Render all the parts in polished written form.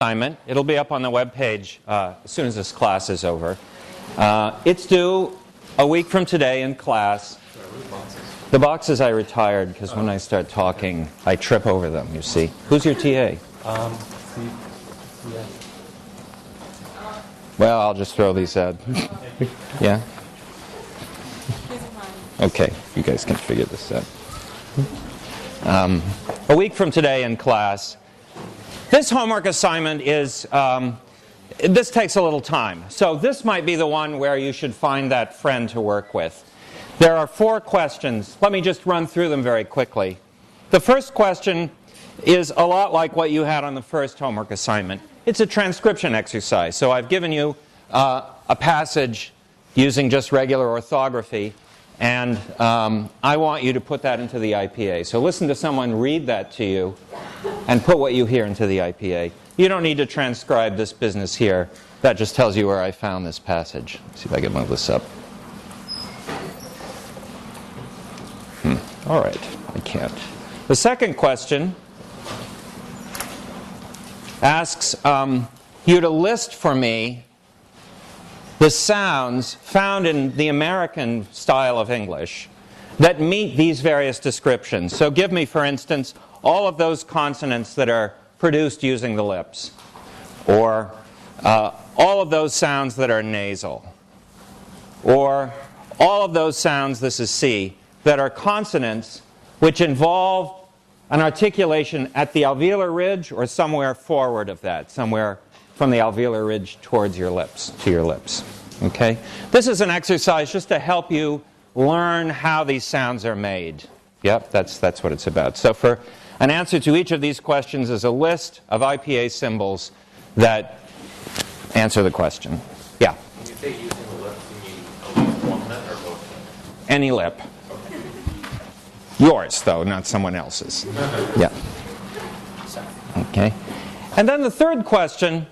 assignment. It'll be up on the web page as soon as this class is over. It's due a week from today in class. The boxes I retired because when I start talking, I trip over them, you see. Who's your TA? Well, I'll just throw these out. Yeah? Okay, you guys can figure this out. A week from today in class. This homework assignment is, this takes a little time. So this might be the one where you should find that friend to work with. There are 4 questions. Let me just run through them very quickly. The first question is a lot like what you had on the first homework assignment. It's a transcription exercise. So I've given you a passage using just regular orthography, and I want you to put that into the IPA. So listen to someone read that to you and put what you hear into the IPA. You don't need to transcribe this business here. That just tells you where I found this passage. Let's see if I can move this up. All right, I can't. The second question asks you to list for me the sounds found in the American style of English that meet these various descriptions. So give me, for instance, all of those consonants that are produced using the lips, or all of those sounds that are nasal, or all of those sounds, this is C, that are consonants which involve an articulation at the alveolar ridge or somewhere forward of that, somewhere from the alveolar ridge towards your lips, to your lips. Okay? This is an exercise just to help you learn how these sounds are made. Yep, that's what it's about. So for an answer to each of these questions is a list of IPA symbols that answer the question. Yeah? When you say using the lips, you mean at least one lip or both? Any lip. Yours, though, not someone else's. Yeah. Okay. And then the third question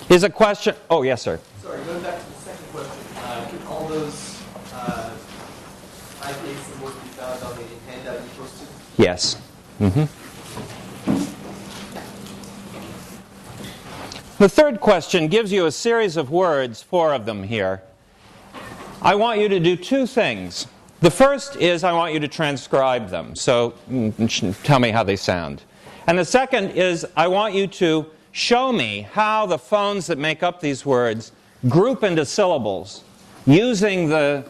is a question... Oh, yes, sir. Sorry, going back to the second question. Can all those IPA symbols be found on the handout you posted? Yes. Mm-hmm. The third question gives you a series of words, 4 of them here. I want you to do 2 things. The first is I want you to transcribe them. So tell me how they sound. And the second is I want you to show me how the phones that make up these words group into syllables using the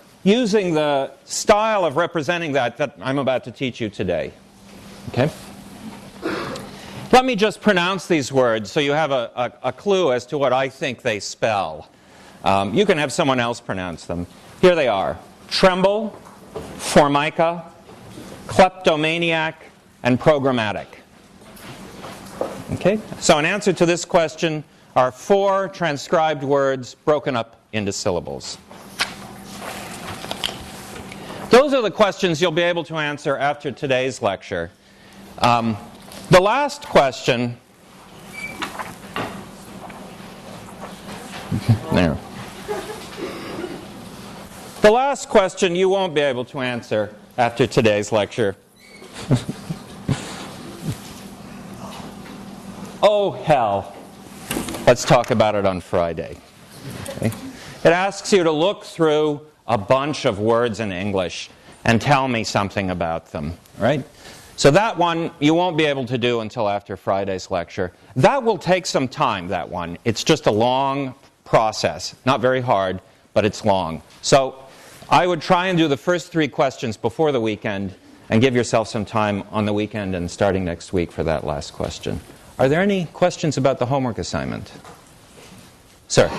style of representing that I'm about to teach you today. Okay? Let me just pronounce these words so you have a clue as to what I think they spell. You can have someone else pronounce them. Here they are. Tremble, formica, kleptomaniac, and programmatic. Okay? So in answer to this question are 4 transcribed words broken up into syllables. Those are the questions you'll be able to answer after today's lecture. The last question... there. The last question you won't be able to answer after today's lecture. Oh, hell. Let's talk about it on Friday. Okay? It asks you to look through a bunch of words in English and tell me something about them. Right? So that one you won't be able to do until after Friday's lecture. That will take some time, that one. It's just a long process. Not very hard, but it's long. So I would try and do the first 3 questions before the weekend and give yourself some time on the weekend and starting next week for that last question. Are there any questions about the homework assignment? Sir?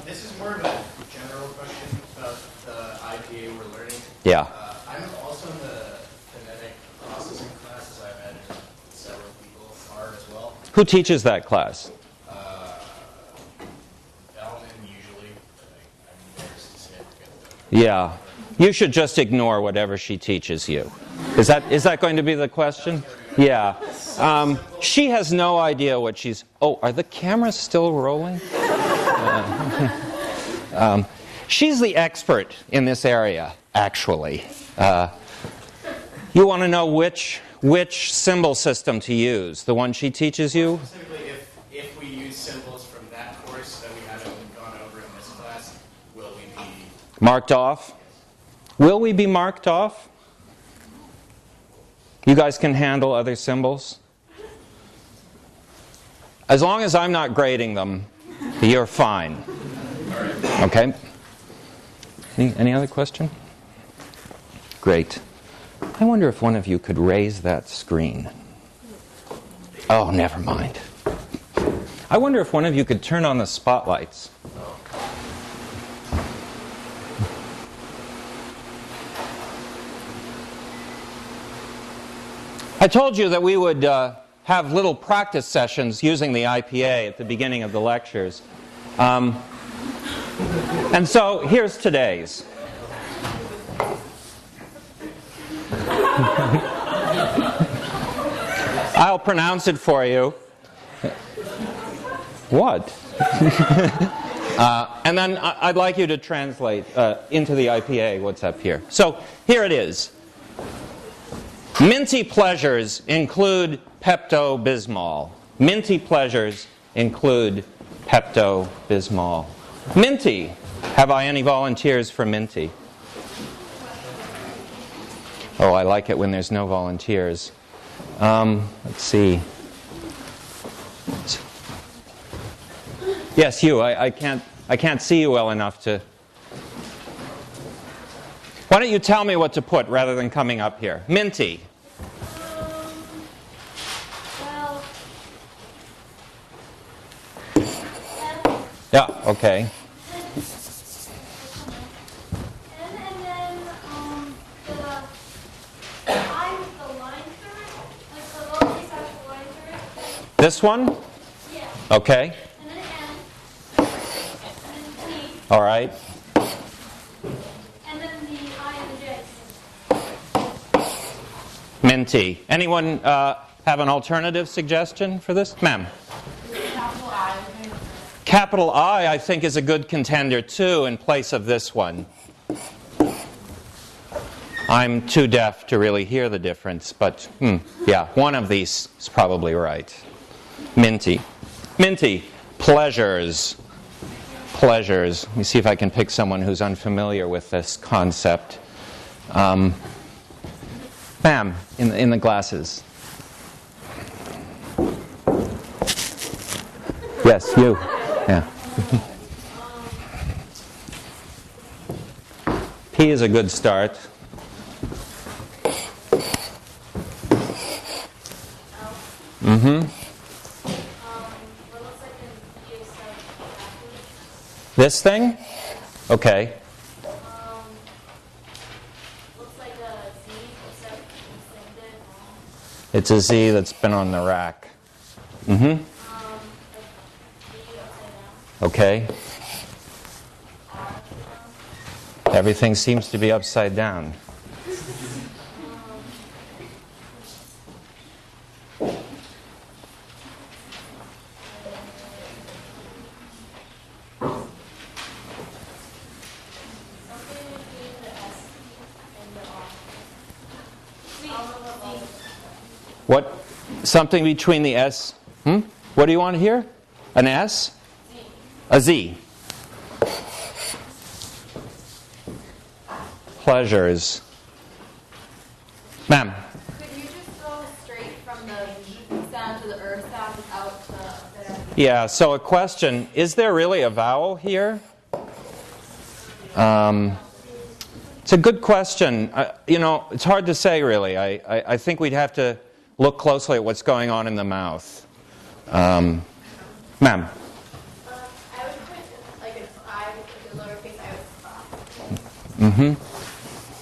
This is more of a general question about the IPA we're learning. Yeah. I'm also in the phonetic processing class, as I imagine several people are as well. Who teaches that class? Bellman usually, but I'm embarrassed to say I forget that. Yeah. You should just ignore whatever she teaches you. Is that going to be the question? Yeah. She has no idea what she's... Oh, are the cameras still rolling? She's the expert in this area, actually. You want to know which symbol system to use? The one she teaches you? Specifically, if we these symbols from that course that we haven't gone over in this class, will we be marked off? Will we be marked off? You guys can handle other symbols? As long as I'm not grading them, you're fine. Okay? Any other question? Great. I wonder if one of you could raise that screen. Oh, never mind. I wonder if one of you could turn on the spotlights. I told you that we would have little practice sessions using the IPA at the beginning of the lectures. And so here's today's. I'll pronounce it for you. What? And then I'd like you to translate into the IPA what's up here. So here it is. Minty pleasures include Pepto-Bismol. Minty pleasures include Pepto-Bismol. Minty. Have I any volunteers for Minty? Oh, I like it when there's no volunteers. Let's see. Yes, you. I can't see you well enough to. Why don't you tell me what to put rather than coming up here? Minty. Well. Yeah. Okay. And then the I with the line through it, like the lowercase I with the line through it. This one? Yeah. Okay. And then N. And then T. All right. And then the I and the J. Minty. Anyone have an alternative suggestion for this? Ma'am. Capital I. Capital I think, is a good contender, too, in place of this one. I'm too deaf to really hear the difference, but yeah, one of these is probably right. Minty. Minty. Pleasures. Pleasures. Let me see if I can pick someone who's unfamiliar with this concept. Ma'am, in the glasses. Yes, you. Yeah. P is a good start. What looks like an E except backwards. This thing? Okay. Looks like a Z except extended. It's a Z that's been on the rack. A D upside down. Okay. R upside down. Everything seems to be upside down. Something between the S and the R. Z. What? Something between the S? What do you want here? An S? Z. A Z. Pleasures. Ma'am. Could you just go straight from the sound to the earth sound without the upside down? Yeah, so a question. Is there really a vowel here? It's a good question. It's hard to say, really. I think we'd have to look closely at what's going on in the mouth. Ma'am. I would put like an I with a lowercase I with a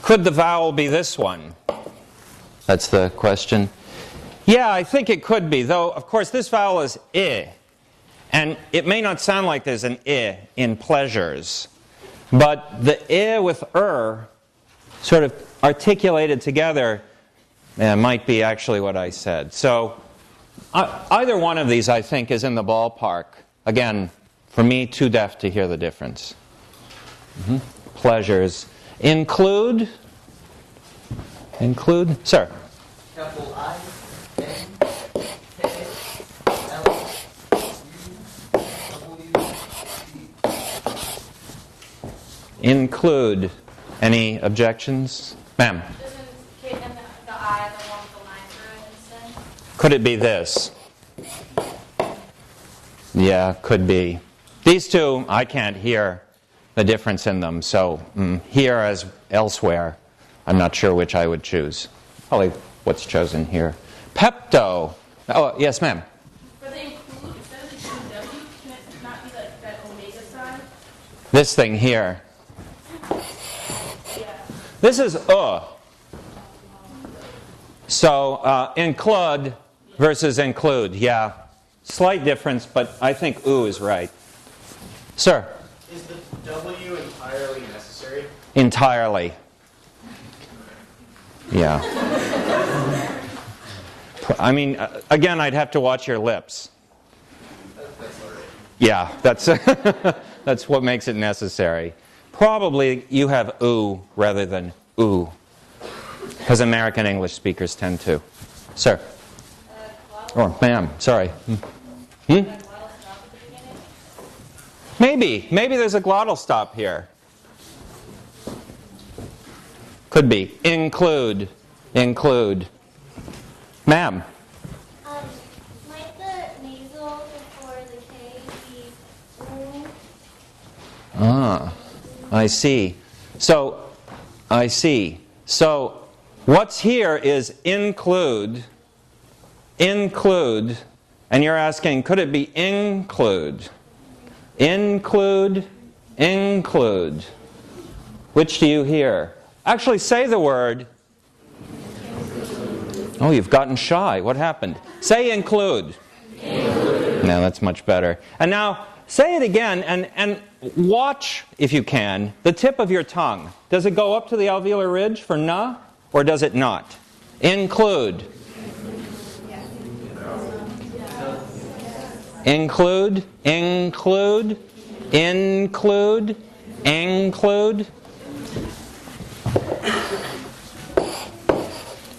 Could the vowel be this one? That's the question. Yeah, I think it could be, though, of course, this vowel is I. And it may not sound like there's an I in pleasures. But the I with sort of articulated together might be actually what I said. So either one of these, I think, is in the ballpark. Again, for me, too deaf to hear the difference. Pleasures. Include? Sir. Capital I, N, K, L, U, Include. Any objections? Ma'am? Doesn't K and the I and the one with the line through it instead? Could it be this? Yeah, could be. These two, I can't hear the difference in them. So here as elsewhere, I'm not sure which I would choose. Probably what's chosen here. Pepto. Oh, yes, ma'am. For the include, instead of the W, can it not be that omega sign? This thing here. Yeah. This is So include versus include. Yeah. Slight difference, but I think is right. Sir? Is the W entirely necessary? Entirely. Yeah. I mean, again, I'd have to watch your lips. That's all right. Yeah, that's what makes it necessary. Probably you have rather than ooh, because American English speakers tend to. Sir? Or ma'am, sorry. Maybe there's a glottal stop here. Could be. Include. Ma'am. Might the nasal before the K be ooh? I see. So what's here is include, and you're asking, could it be include? Include. Which do you hear? Actually, say the word. Oh, you've gotten shy. What happened? Say include. No, that's much better. And now, say it again and watch, if you can, the tip of your tongue. Does it go up to the alveolar ridge for na, or does it not? Include. Include.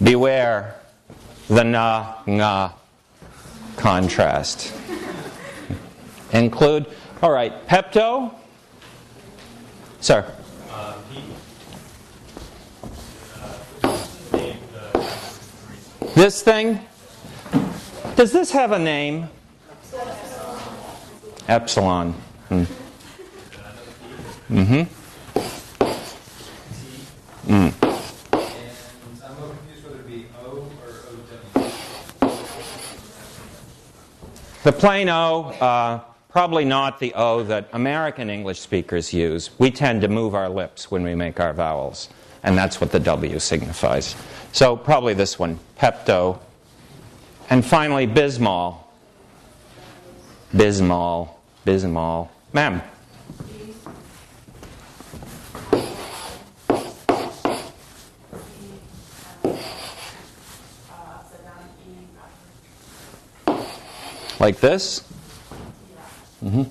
Beware the na contrast. Include. All right, Pepto. Sir. This thing. Does this have a name? Epsilon. And I'm a little confused whether it be O or OW. The plain O, probably not the O that American English speakers use. We tend to move our lips when we make our vowels, and that's what the W signifies. So probably this one, Pepto. And finally, Bismol. Ma'am. Like this? Yeah,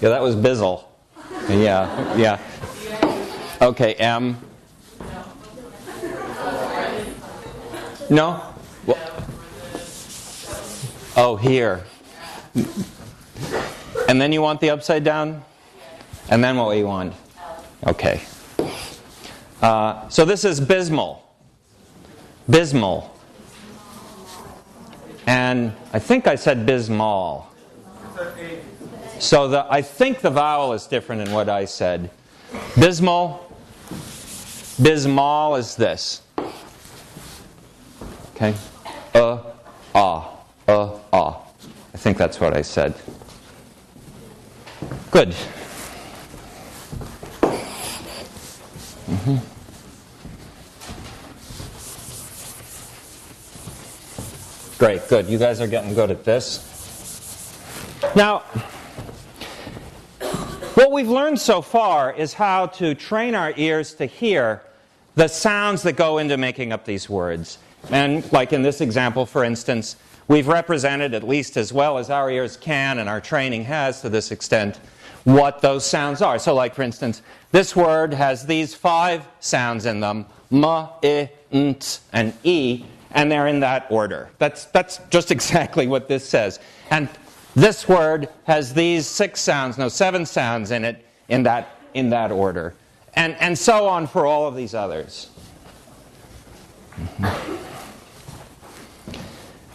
that was Bizzle. Yeah. Okay, M. No? Oh, here. And then you want the upside down? And then what do you want? Okay. So this is Bismol. And I think I said Bismol. So I think the vowel is different in what I said. Bismol is this. Okay? Ah. I think that's what I said. Good. Great, good. You guys are getting good at this. Now, what we've learned so far is how to train our ears to hear the sounds that go into making up these words. And like in this example, for instance, we've represented, at least as well as our ears can and our training has to this extent, what those sounds are. So like, for instance, this word has these 5 sounds in them, m, I, nt, and e. and they're in that order. That's just exactly what this says. And this word has these 7 sounds in it in that order. And so on for all of these others.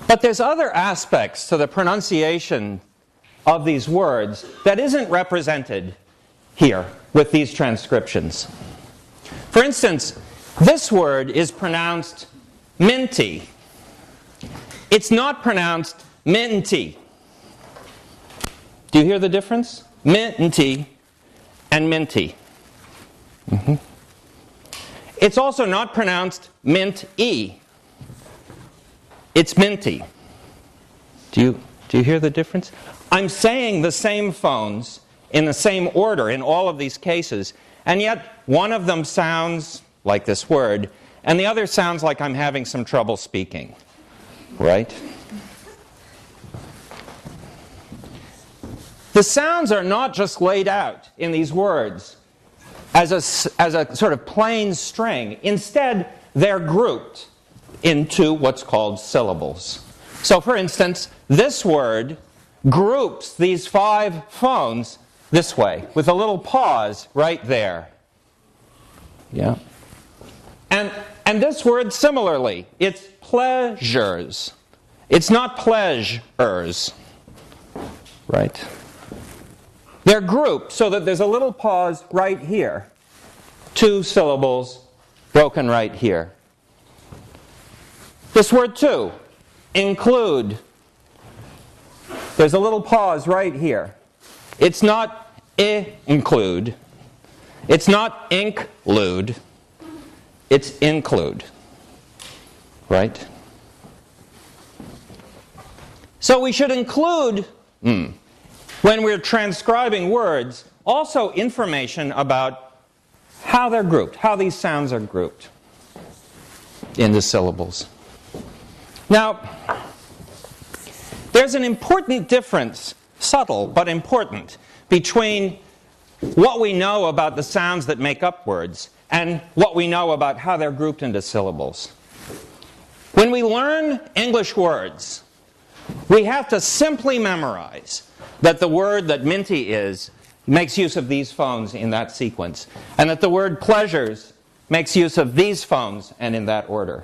But there's other aspects to the pronunciation of these words that isn't represented here with these transcriptions. For instance, this word is pronounced minty. It's not pronounced minty. Do you hear the difference? Minty and minty. It's also not pronounced mint-y. It's minty. Do you hear the difference? I'm saying the same phones in the same order in all of these cases, and yet one of them sounds like this word, and the other sounds like I'm having some trouble speaking. Right? The sounds are not just laid out in these words as a sort of plain string. Instead, they're grouped into what's called syllables. So, for instance, this word groups these 5 phones this way, with a little pause right there. Yeah. And this word, similarly, it's pleasures. It's not pleasures. Right? They're grouped so that there's a little pause right here. 2 syllables broken right here. This word too, include. There's a little pause right here. It's not include. It's not include. It's include. Right? So we should include, when we're transcribing words, also information about how they're grouped, how these sounds are grouped into syllables. Now, there's an important difference, subtle but important, between what we know about the sounds that make up words and what we know about how they're grouped into syllables. When we learn English words, we have to simply memorize that the word that minty is makes use of these phones in that sequence, and that the word pleasures makes use of these phones and in that order.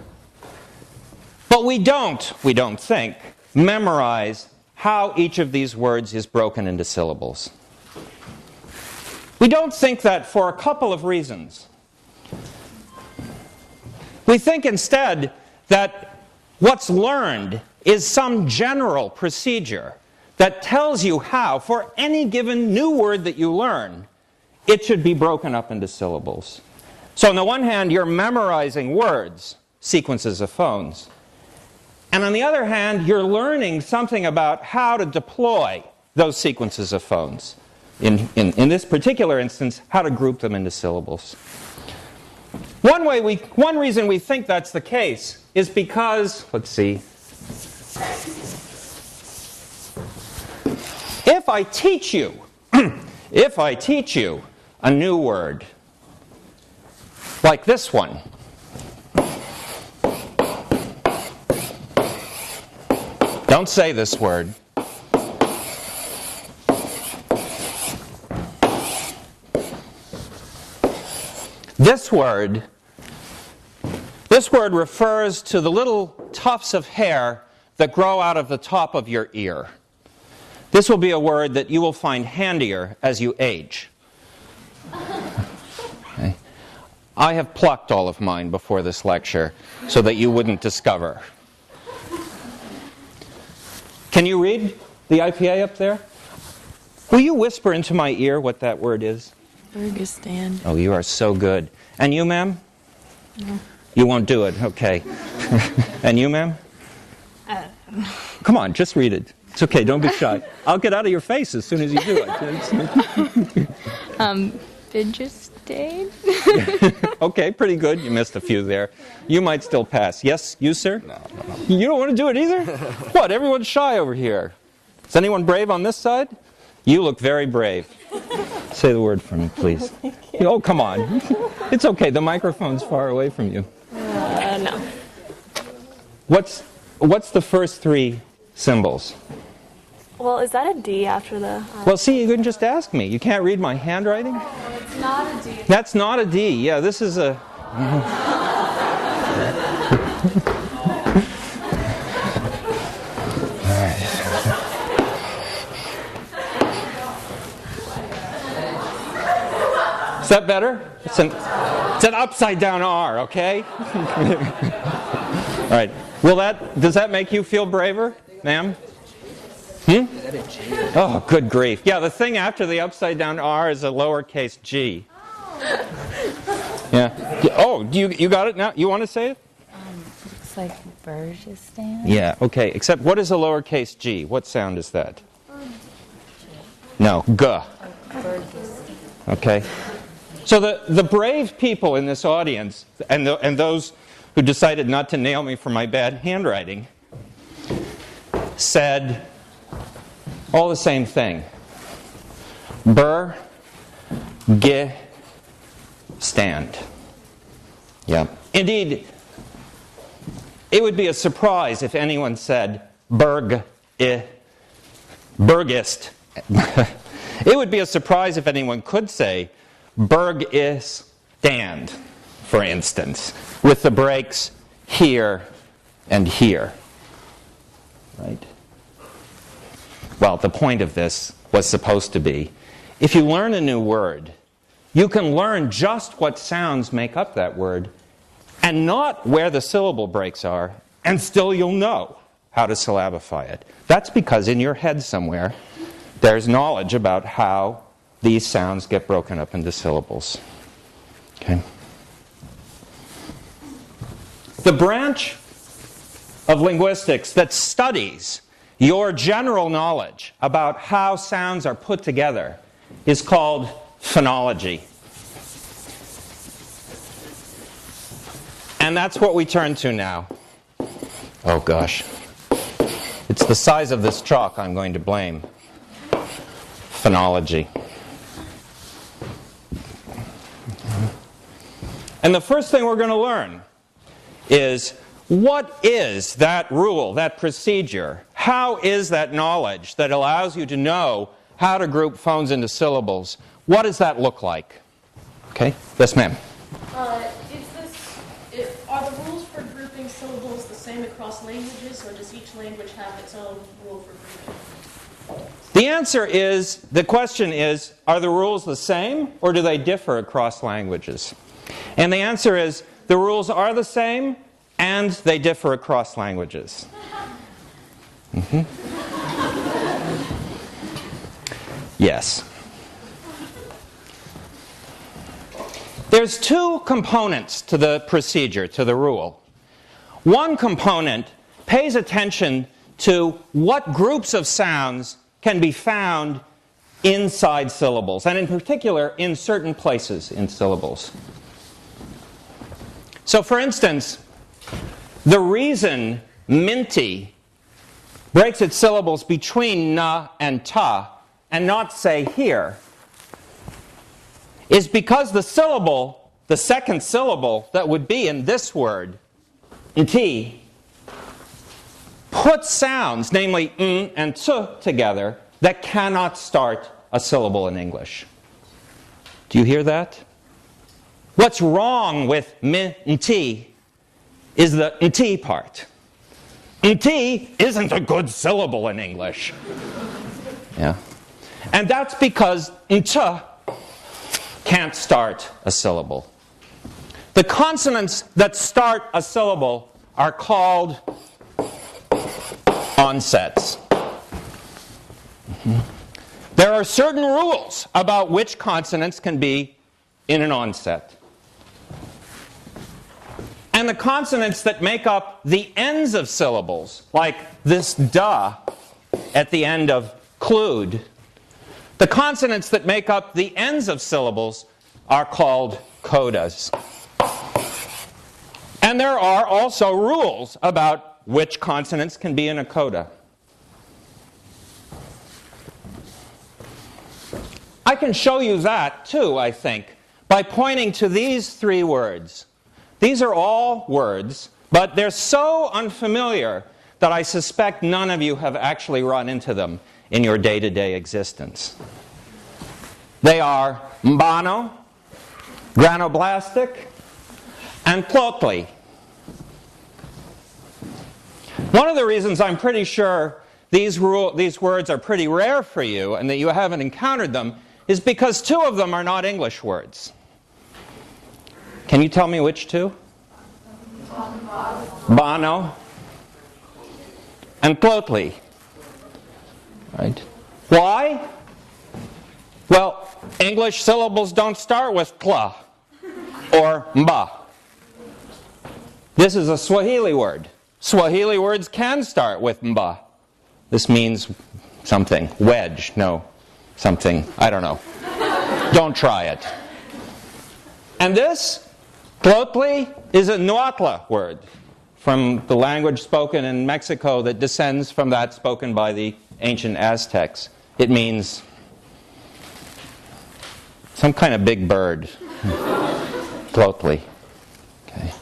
But we don't think, memorize how each of these words is broken into syllables. We don't think that for a couple of reasons. We think instead that what's learned is some general procedure that tells you how, for any given new word that you learn, it should be broken up into syllables. So on the one hand, you're memorizing words, sequences of phones. And on the other hand, you're learning something about how to deploy those sequences of phones. In this particular instance, how to group them into syllables. One reason we think that's the case is because, let's see, if I teach you a new word, like this one, don't say this word. This word refers to the little tufts of hair that grow out of the top of your ear. This will be a word that you will find handier as you age. Okay. I have plucked all of mine before this lecture so that you wouldn't discover. Can you read the IPA up there? Will you whisper into my ear what that word is? Kyrgyzstan. Oh, you are so good. And you, ma'am? No. You won't do it. Okay. And you, ma'am? Come on, just read it. It's okay. Don't be shy. I'll get out of your face as soon as you do it. Kyrgyzstan. Okay, pretty good. You missed a few there. You might still pass. Yes, you, sir? No. You don't want to do it either? What? Everyone's shy over here. Is anyone brave on this side? You look very brave. Say the word for me, please. Oh, come on. It's okay. The microphone's far away from you. No. What's the first three symbols? Well, is that a D after the... Well, see, you can just ask me. You can't read my handwriting? Oh, it's not a D. That's not a D. Yeah, this is a... Is that better? It's an upside down R, okay? All right. Does that make you feel braver, ma'am? Oh, good grief. Yeah, the thing after the upside down R is a lowercase g. Yeah. Oh, you got it now? You want to say it? Looks like Burgistan. Yeah, okay. Except what is a lowercase g? What sound is that? No, G. Okay. So the brave people in this audience, and those who decided not to nail me for my bad handwriting, said all the same thing. Stand. Yeah. Indeed, it would be a surprise if anyone said Burgist. It would be a surprise if anyone could say Burgistan, for instance, with the breaks here and here. Right? Well, the point of this was supposed to be, if you learn a new word, you can learn just what sounds make up that word and not where the syllable breaks are, and still you'll know how to syllabify it. That's because in your head somewhere, there's knowledge about how these sounds get broken up into syllables. Okay? The branch of linguistics that studies your general knowledge about how sounds are put together is called phonology. And that's what we turn to now. Oh gosh. It's the size of this chalk I'm going to blame. Phonology. And the first thing we're going to learn is, what is that rule, that procedure? How is that knowledge that allows you to know how to group phones into syllables? What does that look like? Okay? Yes, ma'am. Are the rules for grouping syllables the same across languages, or does each language have its own rule for grouping? The answer is, the question is, are the rules the same or do they differ across languages? And the answer is, the rules are the same and they differ across languages. Mm-hmm. Yes. There's two components to the procedure, to the rule. One component pays attention to what groups of sounds can be found inside syllables, and in particular, in certain places in syllables. So, for instance, the reason minty breaks its syllables between na and ta, and not say here, is because the syllable, the second syllable that would be in this word, nti, puts sounds, namely n and t, together that cannot start a syllable in English. Do you hear that? What's wrong with nti is the nti part. Nti isn't a good syllable in English. Yeah. And that's because nt can't start a syllable. The consonants that start a syllable are called onsets. Mm-hmm. There are certain rules about which consonants can be in an onset. And the consonants that make up the ends of syllables, like this da at the end of clued, the consonants that make up the ends of syllables are called codas. And there are also rules about which consonants can be in a coda. I can show you that too, I think, by pointing to these three words. These are all words But they're so unfamiliar that I suspect none of you have actually run into them in your day-to-day existence. They are mbano, granoblastic, and plotly. One of the reasons I'm pretty sure these words are pretty rare for you and that you haven't encountered them is because two of them are not English words. Can you tell me which two? Bano and plotly. Right? Why? Well, English syllables don't start with kla or mba. This is a Swahili word. Swahili words can start with mba. This means something. Wedge. No. Something. I don't know. Don't try it. And this, plotly, is a Nahuatl word from the language spoken in Mexico that descends from that spoken by the ancient Aztecs. It means some kind of big bird. Plotly. Okay.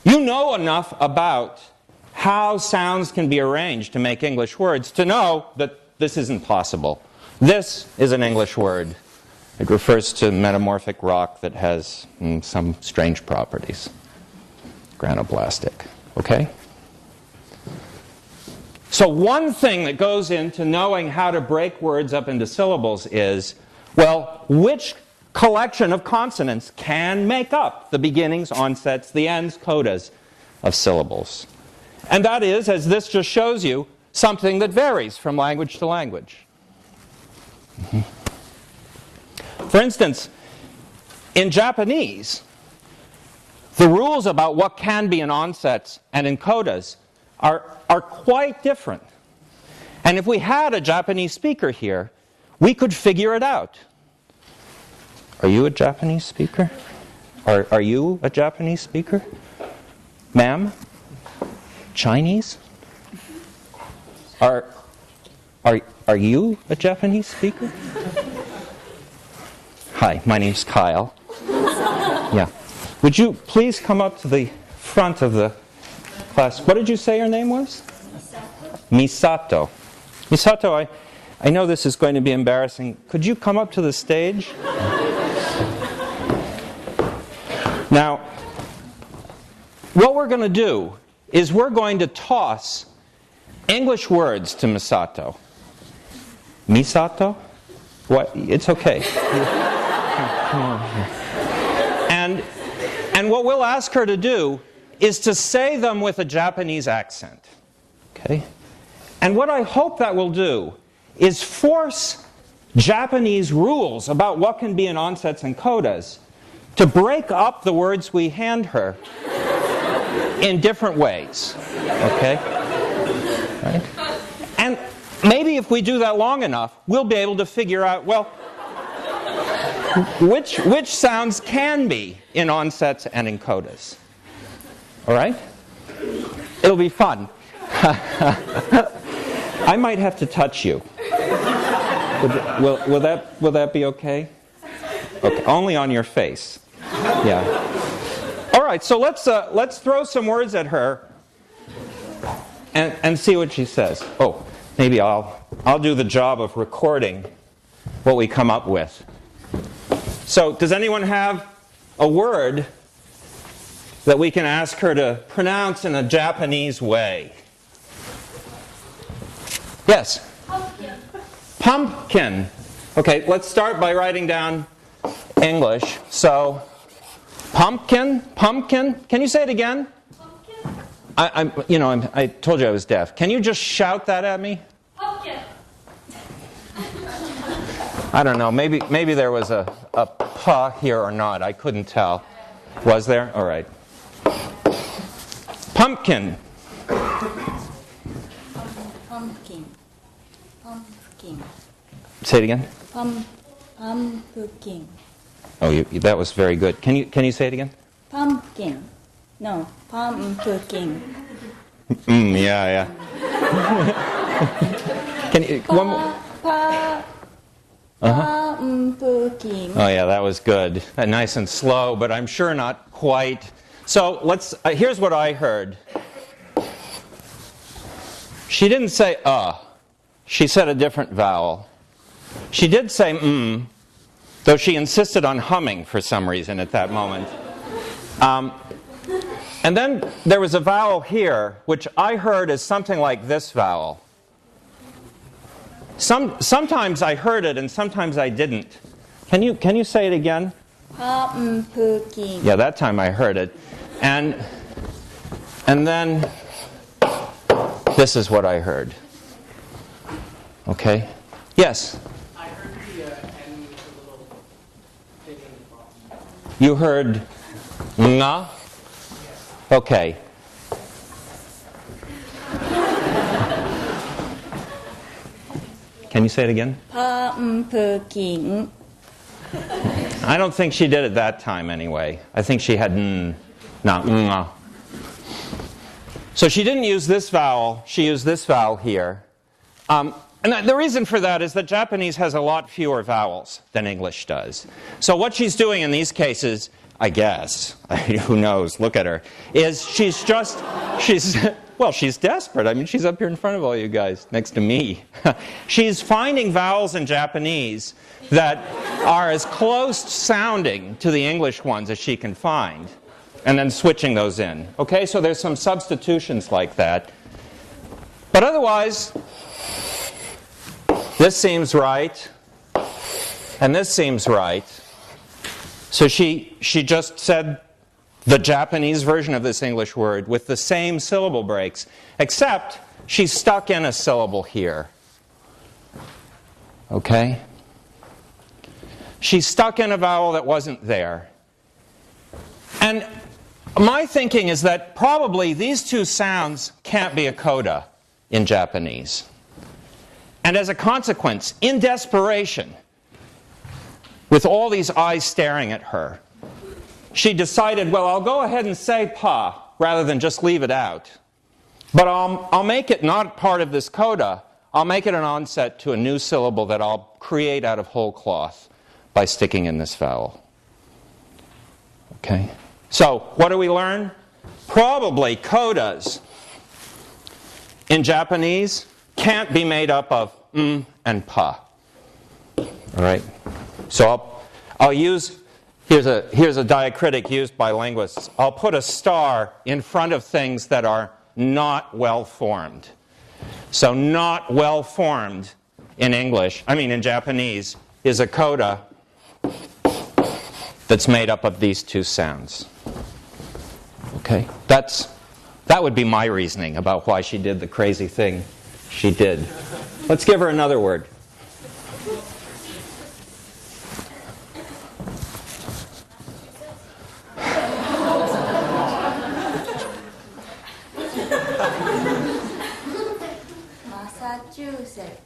You know enough about how sounds can be arranged to make English words to know that this isn't possible. This is an English word. It refers to metamorphic rock that has some strange properties. Granoblastic. Okay? So one thing that goes into knowing how to break words up into syllables is, well, which collection of consonants can make up the beginnings, onsets, the ends, codas of syllables? And that is, as this just shows you, something that varies from language to language. For instance, in Japanese, the rules about what can be in onsets and in codas are quite different. And if we had a Japanese speaker here, we could figure it out. Are you a Japanese speaker? Are you a Japanese speaker? Ma'am? Chinese? Are you a Japanese speaker? Hi, my name's Kyle. Yeah. Would you please come up to the front of the class? What did you say your name was? Misato. Misato, I know this is going to be embarrassing. Could you come up to the stage? Now, what we're going to do is we're going to toss English words to Misato. Misato? What? It's okay. Come on here. And what we'll ask her to do is to say them with a Japanese accent. Okay? And what I hope that will do is force Japanese rules about what can be in onsets and codas to break up the words we hand her in different ways. Okay? Right? And maybe if we do that long enough, we'll be able to figure out, well, which sounds can be in onsets and in codas. All right? It'll be fun. I might have to touch you. Will that be okay? Okay, only on your face. Yeah. All right, so let's throw some words at her and see what she says. Oh, maybe I'll do the job of recording what we come up with. So, does anyone have a word that we can ask her to pronounce in a Japanese way? Yes? Pumpkin. Pumpkin. Okay, let's start by writing down English. So, pumpkin, pumpkin. Can you say it again? Pumpkin. I told you I was deaf. Can you just shout that at me? Pumpkin. I don't know. Maybe there was a pa here or not. I couldn't tell. Was there? All right. Pumpkin. Pumpkin. Pumpkin. Say it again. Pumpkin. Oh, that was very good. Can you say it again? Pumpkin. No, pumpkin. Yeah. Can you one more? Pumpkin. Oh yeah, that was good. Nice and slow, but I'm sure not quite So here's what I heard. She didn't say she said a different vowel. She did say though she insisted on humming for some reason at that moment. And then there was a vowel here, which I heard as something like this vowel. Sometimes I heard it and sometimes I didn't. Can you say it again? 펌프킨. Yeah, that time I heard it. And then this is what I heard. Okay? Yes? I heard the N with a little thing in the bottom. You heard nga? Okay. Can you say it again? 펌프킨. I don't think she did it that time anyway. I think she had not nga. So she didn't use this vowel. She used this vowel here. And the reason for that is that Japanese has a lot fewer vowels than English does. So what she's doing in these cases, I guess, who knows, look at her, is she's desperate. I mean, she's up here in front of all you guys, next to me. She's finding vowels in Japanese that are as close sounding to the English ones as she can find, and then switching those in. Okay, so there's some substitutions like that. But otherwise, this seems right, and this seems right. So she just said the Japanese version of this English word with the same syllable breaks, except she stuck in a syllable here. Okay? She stuck in a vowel that wasn't there. And my thinking is that probably these two sounds can't be a coda in Japanese. And as a consequence, in desperation, with all these eyes staring at her, she decided, well, I'll go ahead and say pa rather than just leave it out. But I'll make it not part of this coda. I'll make it an onset to a new syllable that I'll create out of whole cloth by sticking in this vowel. Okay? So, what do we learn? Probably codas in Japanese can't be made up of and pa. All right? So I'll use, here's a diacritic used by linguists. I'll put a star in front of things that are not well formed. So not well formed in in Japanese, is a coda that's made up of these two sounds. Okay? That would be my reasoning about why she did the crazy thing she did. Let's give her another word. Massachusetts.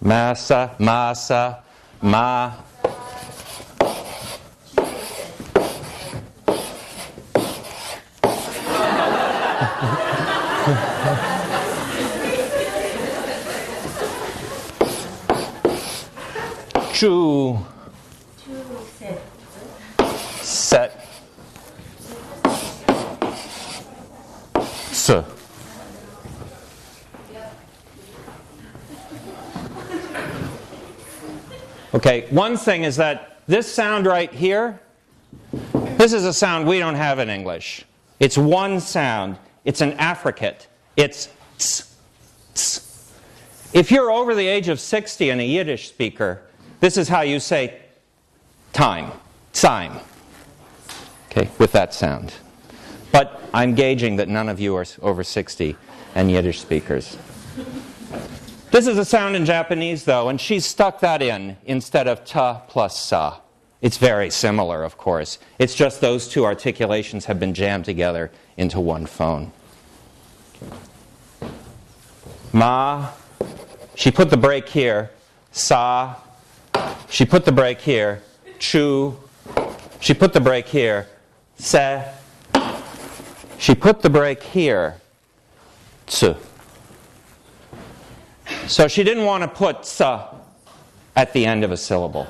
Ma. Chu. Set. S. Okay, one thing is that this sound right here, this is a sound we don't have in English. It's one sound. It's an affricate. It's ts, ts. If you're over the age of 60 and a Yiddish speaker, this is how you say time, time. Okay, with that sound. But I'm gauging that none of you are over 60 and Yiddish speakers. This is a sound in Japanese, though, and she's stuck that in instead of ta plus sa. It's very similar, of course. It's just those two articulations have been jammed together into one phone. Ma, she put the break here. Sa, she put the break here. Chu, she put the break here. Se, she put the break here. Tsu. So she didn't want to put sa at the end of a syllable.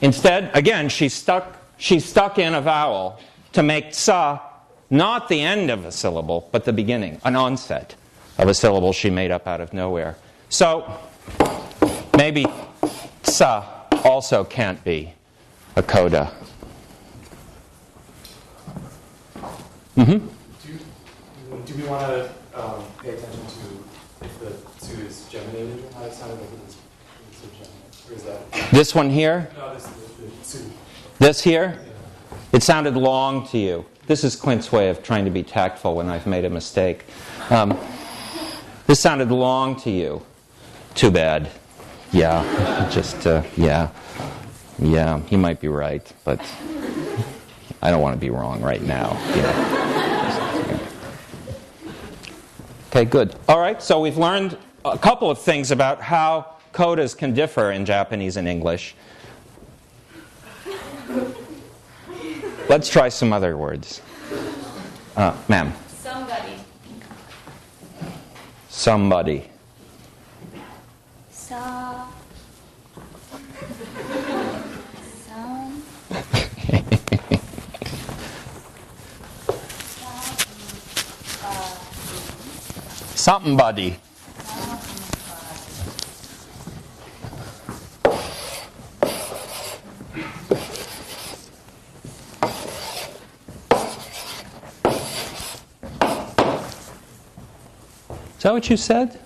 Instead, again, she stuck in a vowel to make sa not the end of a syllable, but the beginning, an onset of a syllable she made up out of nowhere. So maybe sa also can't be a coda. Mm-hmm. Do we want to pay attention to if the two is geminated, how it sounded like it was geminated? Or is that? This one here? No, the two. This here? Yeah. It sounded long to you. This is Clint's way of trying to be tactful when I've made a mistake. This sounded long to you. Too bad. Yeah, yeah. Yeah, he might be right, but I don't want to be wrong right now. Yeah. Okay, good. All right, so we've learned a couple of things about how codas can differ in Japanese and English. Let's try some other words. Ma'am. Somebody. Somebody. Some. Somebody. Is that what you said?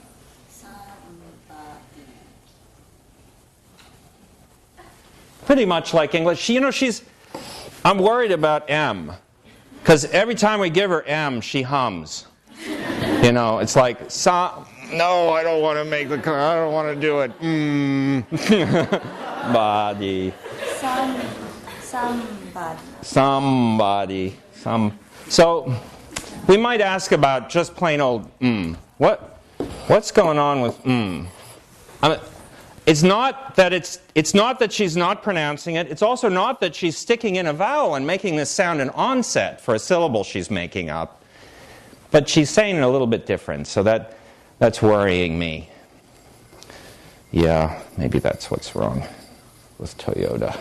Pretty much like English. You know, I'm worried about M. Because every time we give her M, she hums. You know, it's like, no, I don't want to make the, I don't want to do it. Body. Somebody. So, we might ask about just plain old What's going on with I mean, it's not that she's not pronouncing it. It's also not that she's sticking in a vowel and making this sound an onset for a syllable she's making up. But she's saying it a little bit different, so that's worrying me. Yeah, maybe that's what's wrong with Toyota.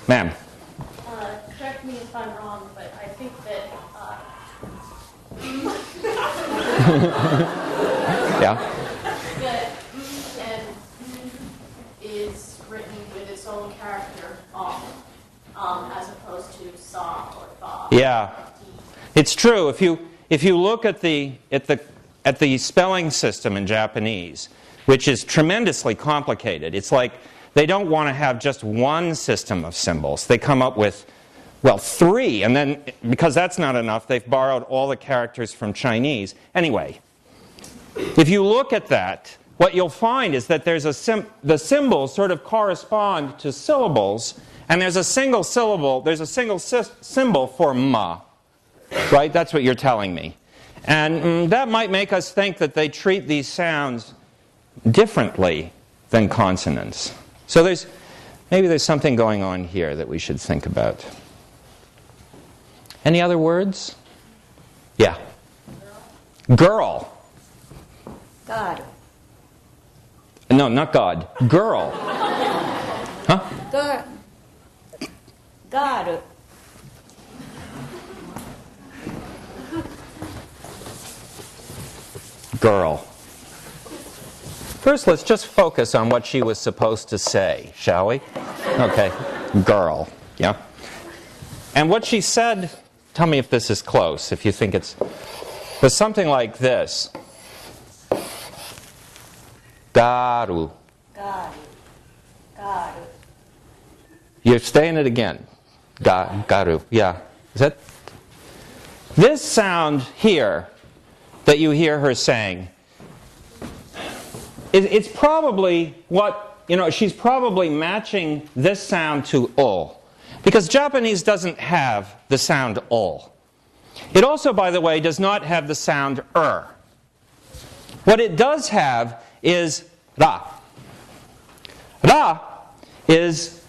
Ma'am. Correct me if I'm wrong, but I think that Yeah. that and is written with its own character as opposed to saw or fa. Yeah. It's true. If you look at the spelling system in Japanese, which is tremendously complicated, it's like they don't want to have just one system of symbols. They come up with, well, 3, and then because that's not enough, they've borrowed all the characters from Chinese. Anyway, if you look at that, what you'll find is that there's the symbols sort of correspond to syllables, and there's a single syllable, there's a single symbol for ma. Right? That's what you're telling me. And that might make us think that they treat these sounds differently than consonants. So maybe there's something going on here that we should think about. Any other words? Yeah. Girl. God. No, not God. Girl. Huh? Girl. God. Girl. First, let's just focus on what she was supposed to say, shall we? Okay. Girl. Yeah. And what she said, tell me if this is close, if you think was something like this. Garu. Garu. Garu. You're saying it again. Garu. Yeah. Is that? This sound here that you hear her saying, it's probably she's probably matching this sound to o. Because Japanese doesn't have the sound o. It also, by the way, does not have the sound What it does have is ra. Ra is,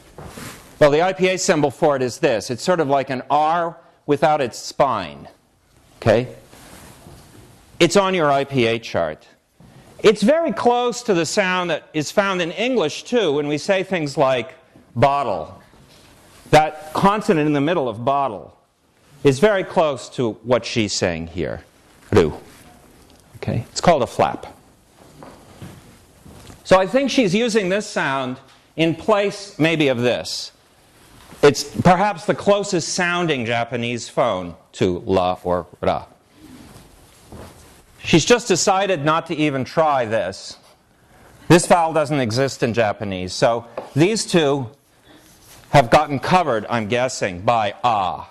well, the IPA symbol for it is this. It's sort of like an R without its spine. Okay? It's on your IPA chart. It's very close to the sound that is found in English, too, when we say things like bottle. that consonant in the middle of bottle is very close to what she's saying here. Ru. Okay? It's called a flap. So I think she's using this sound in place maybe of this. It's perhaps the closest sounding Japanese phone to la or ra. She's just decided not to even try this. This vowel doesn't exist in Japanese, so these two have gotten covered, I'm guessing, by ah.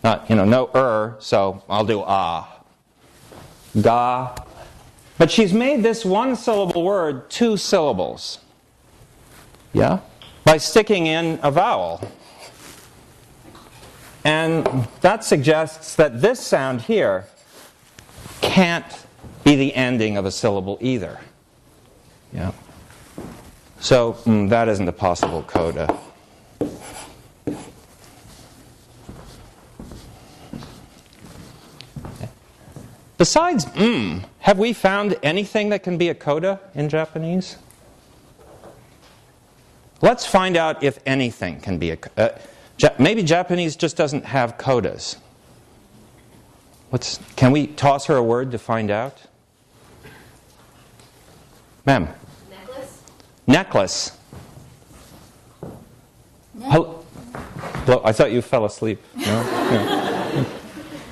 Not, no so I'll do ah. Ga. But she's made this one syllable word 2 syllables. Yeah? By sticking in a vowel. And that suggests that this sound here can't be the ending of a syllable either. Yeah. So that isn't a possible coda. Besides have we found anything that can be a coda in Japanese? Let's find out if anything can be a maybe Japanese just doesn't have codas. Can we toss her a word to find out? Ma'am? Necklace. Hello? I thought you fell asleep. No?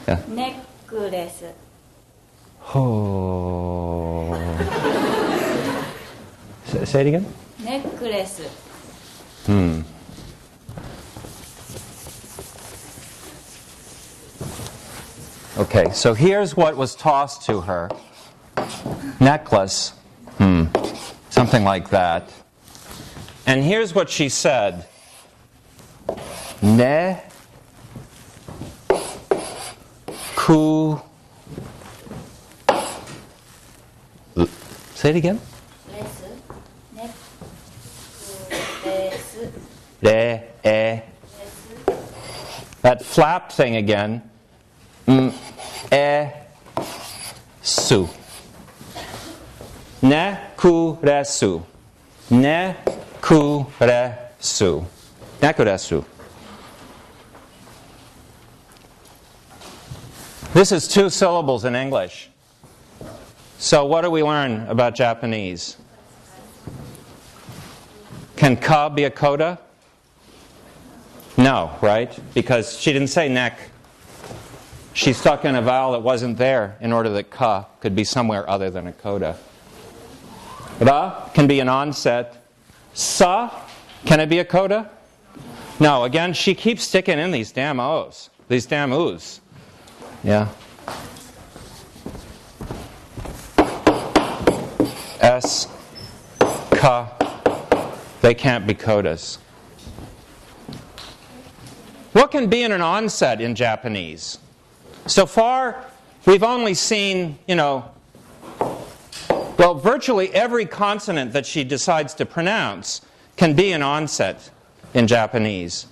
Yeah. Necklace. Oh. Say it again? Necklace. Okay, so here's what was tossed to her. Necklace. Something like that. And here's what she said. Ne ku. Say it again. Re, e. That flap thing again. E, su. Ne kuresu. Ne kuresu. Ne kuresu. This is 2 syllables in English. So what do we learn about Japanese? Can ka be a coda? No, right? Because she didn't say neck. She stuck in a vowel that wasn't there in order that ka could be somewhere other than a coda. Ra can be an onset. Sa, can it be a coda? No, again, she keeps sticking in these damn O's. These damn U's. Yeah. S, ka, they can't be codas. What can be in an onset in Japanese? So far, we've only seen, virtually every consonant that she decides to pronounce can be an onset in Japanese.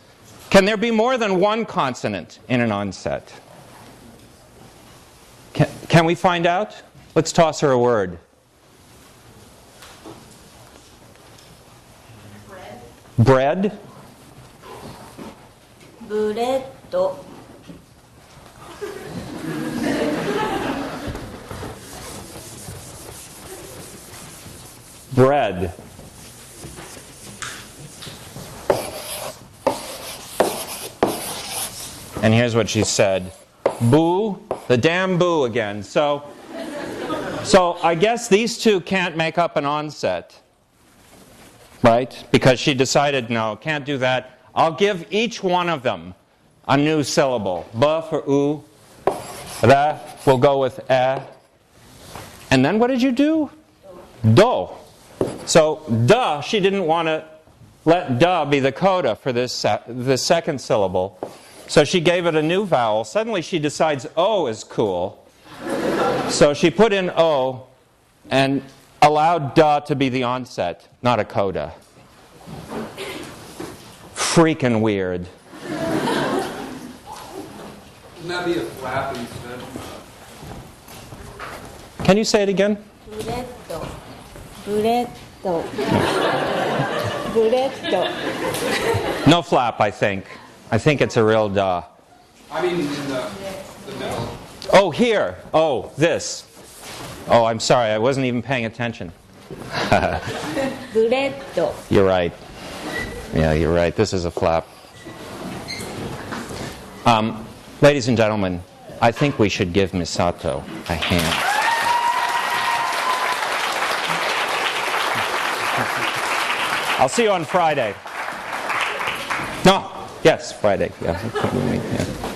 Can there be more than one consonant in an onset? Can we find out? Let's toss her a word. Bread. Buretto. Bread. And here's what she said. Boo, the damn boo again. So I guess these two can't make up an onset. Right? Because she decided, no, can't do that. I'll give each one of them a new syllable. Ba for u. Ra will go with e. And then what did you do? Do. So da, she didn't want to let da be the coda for this second syllable. So she gave it a new vowel. Suddenly she decides o is cool. So she put in o and allowed da to be the onset, not a coda. Freaking weird. Wouldn't that be a flap instead? Can you say it again? Buretto. Buretto. くれと No flap, I think. I think it's a real duh. I mean, in the middle. Oh, here. Oh, this. Oh, I'm sorry. I wasn't even paying attention. くれと You're right. Yeah, you're right. This is a flap. Ladies and gentlemen, I think we should give Misato a hand. I'll see you on Friday. No, yes, Friday. Yeah.